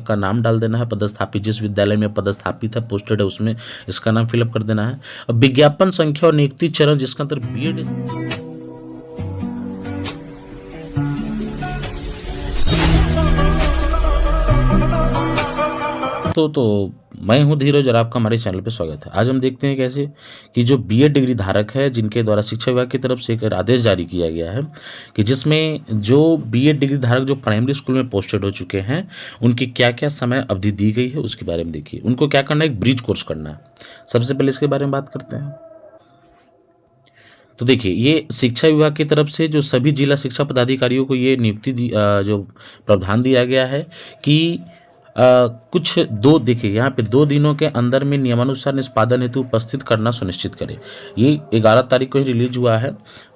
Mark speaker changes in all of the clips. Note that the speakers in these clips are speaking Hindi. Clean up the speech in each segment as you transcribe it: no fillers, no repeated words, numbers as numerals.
Speaker 1: का नाम डाल देना है, पदस्थापित जिस विद्यालय में पदस्थापित है, पोस्टेड है, उसमें इसका नाम फिलअप कर देना है। अब विज्ञापन संख्या और नियुक्ति चरण जिसका अंदर बीएड तो मैं हूं धीरज और आपका हमारे चैनल पे स्वागत है। आज हम देखते हैं कैसे कि जो बीएड डिग्री धारक है, जिनके द्वारा शिक्षा विभाग की तरफ से एक आदेश जारी किया गया है कि जिसमें जो बीएड डिग्री धारक जो प्राइमरी स्कूल में पोस्टेड हो चुके हैं, उनकी क्या क्या समय अवधि दी गई है उसके बारे में देखिए। उनको क्या करना है, एक ब्रिज कोर्स करना है। सबसे पहले इसके बारे में बात करते हैं। तो देखिए, ये शिक्षा विभाग की तरफ से जो सभी जिला शिक्षा पदाधिकारियों को ये नियुक्ति जो प्रावधान दिया गया है कि कुछ दो, देखिए यहाँ पे 2 दिनों के अंदर में नियमानुसार निष्पादन हेतु उपस्थित करना सुनिश्चित करें। ये 11 तारीख को ही रिलीज हुआ है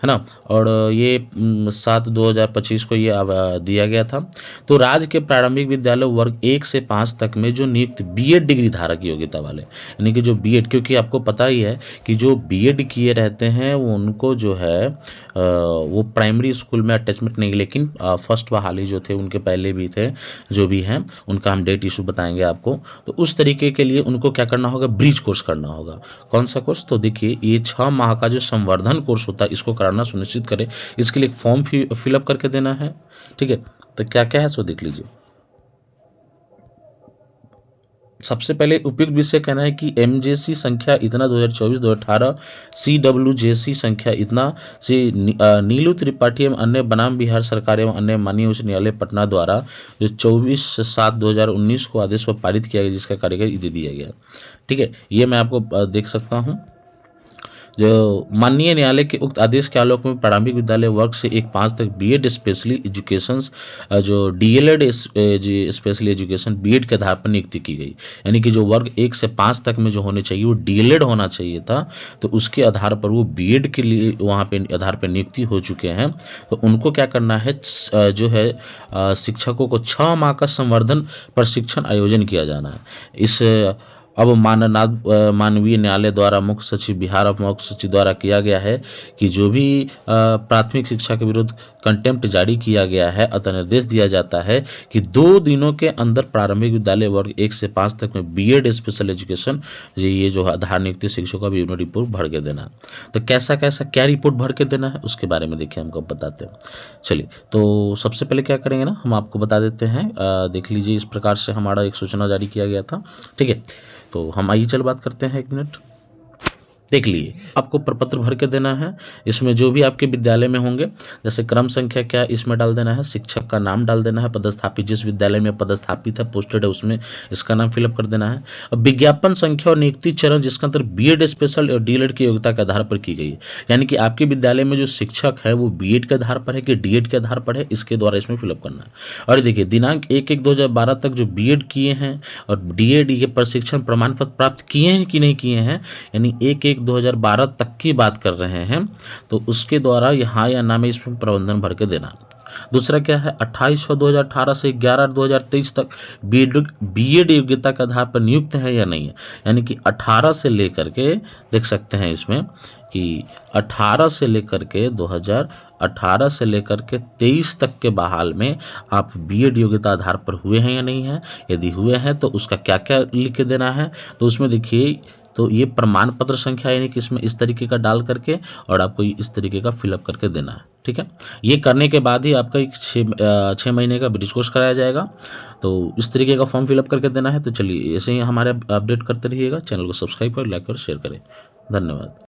Speaker 1: ना, और ये 7/2/2025 को ये दिया गया था। तो राज्य के प्रारंभिक विद्यालय वर्ग 1 से 5 तक में जो नियुक्त बीएड डिग्री धारक योग्यता वाले, यानी कि जो बीएड, क्योंकि आपको पता ही है कि जो बीएड किए रहते हैं वो उनको जो है वो प्राइमरी स्कूल में अटैचमेंट नहीं, लेकिन फर्स्ट बहाली जो थे उनके पहले भी थे, जो भी हैं उनका हम डेट इशू बताएंगे आपको। तो उस तरीके के लिए उनको क्या करना होगा, ब्रिज कोर्स करना होगा। कौन सा कोर्स, तो देखिए ये 6 माह का जो संवर्धन कोर्स होता है इसको कराना सुनिश्चित करें। इसके लिए एक फॉर्म फिलअप करके देना है, ठीक है। तो क्या क्या है सो देख लीजिए। सबसे पहले उपयुक्त विषय कहना है कि एमजेसी संख्या इतना 2024-2018, सीडब्ल्यूजेसी संख्या इतना से नीलू त्रिपाठी एवं अन्य बनाम बिहार सरकार एवं अन्य माननीय उच्च न्यायालय पटना द्वारा जो 24/7/2019 को आदेश पर पारित किया गया, जिसका कार्यकाल इधर दिया गया, ठीक है। ये मैं आपको देख सकता हूँ। जो माननीय न्यायालय के उक्त आदेश के आलोक में प्रारंभिक विद्यालय वर्ग से 1-5 तक बीएड स्पेशली एजुकेशंस जो डीएलएड स्पेशली एजुकेशन बीएड के आधार पर नियुक्ति की गई, यानी कि जो वर्ग 1 से 5 तक में जो होने चाहिए वो डीएलएड होना चाहिए था, तो उसके आधार पर वो बीएड के लिए वहाँ पे आधार पर नियुक्ति हो चुके हैं। तो उनको क्या करना है, जो है शिक्षकों को 6 माह का संवर्धन प्रशिक्षण आयोजन किया जाना है। इस अब मानवीय न्यायालय द्वारा मुख्य सचिव बिहार और मुख्य सचिव द्वारा किया गया है कि जो भी प्राथमिक शिक्षा के विरुद्ध कंटेम्प्ट जारी किया गया है, अतः निर्देश दिया जाता है कि 2 दिनों के अंदर प्रारंभिक विद्यालय वर्ग 1 से 5 तक में बीएड स्पेशल एजुकेशन ये जो आधार नियुक्ति शिक्षकों का भी रिपोर्ट भर के देना। तो कैसा कैसा क्या रिपोर्ट भर के देना है उसके बारे में देखिए, हमको बताते हैं। चलिए, तो सबसे पहले क्या करेंगे ना, हम आपको बता देते हैं। देख लीजिए, इस प्रकार से हमारा एक सूचना जारी किया गया था, ठीक है। तो हम आइए चल बात करते हैं, 1 मिनट। देख लिए, आपको प्रपत्र भर के देना है। इसमें जो भी आपके विद्यालय में होंगे, जैसे क्रम संख्या क्या इसमें डाल देना है, शिक्षक का नाम डाल देना है, पदस्थापित जिस विद्यालय में पदस्थापित है, पोस्टेड है, उसमें इसका नाम फिलअप कर देना है। अब विज्ञापन संख्या और नियुक्ति चरण जिसके अंदर बीएड स्पेशल और डीएलएड की योग्यता के आधार पर की गई है, यानी कि आपके विद्यालय में जो शिक्षक है वो बीएड के आधार पर है कि डीएड के आधार पर है, इसके द्वारा इसमें फिलअप करना है। और देखिए, दिनांक 1/1/2012 तक जो बीएड किए हैं और डीएड ये प्रशिक्षण प्रमाण पत्र प्राप्त किए हैं कि नहीं किए हैं, यानी 1/1/2012 तक की बात कर रहे हैं, तो उसके द्वारा यहाँ या ना में इसमें प्रबंधन भर के देना। दूसरा क्या है, 28/6/2018 से 11/2023 तक बीएड योग्यता के आधार पर नियुक्त है या नहीं है, यानी कि 18 से लेकर के देख सकते हैं इसमें कि 18 से लेकर के 2018 से लेकर के 23 तक के बहाल में आप बीएड योग्यता आधार पर हुए हैं या नहीं है। यदि हुए हैं तो उसका क्या क्या लिख के देना है, तो उसमें देखिए, तो ये प्रमाण पत्र संख्या यानी कि इसमें इस तरीके का डाल करके और आपको इस तरीके का फिलअप करके देना है, ठीक है। ये करने के बाद ही आपका एक 6 महीने का ब्रिज कोर्स कराया जाएगा। तो इस तरीके का फॉर्म फिलअप करके देना है। तो चलिए, ऐसे ही हमारे अपडेट करते रहिएगा। चैनल को सब्सक्राइब करें, लाइक और शेयर करें। धन्यवाद।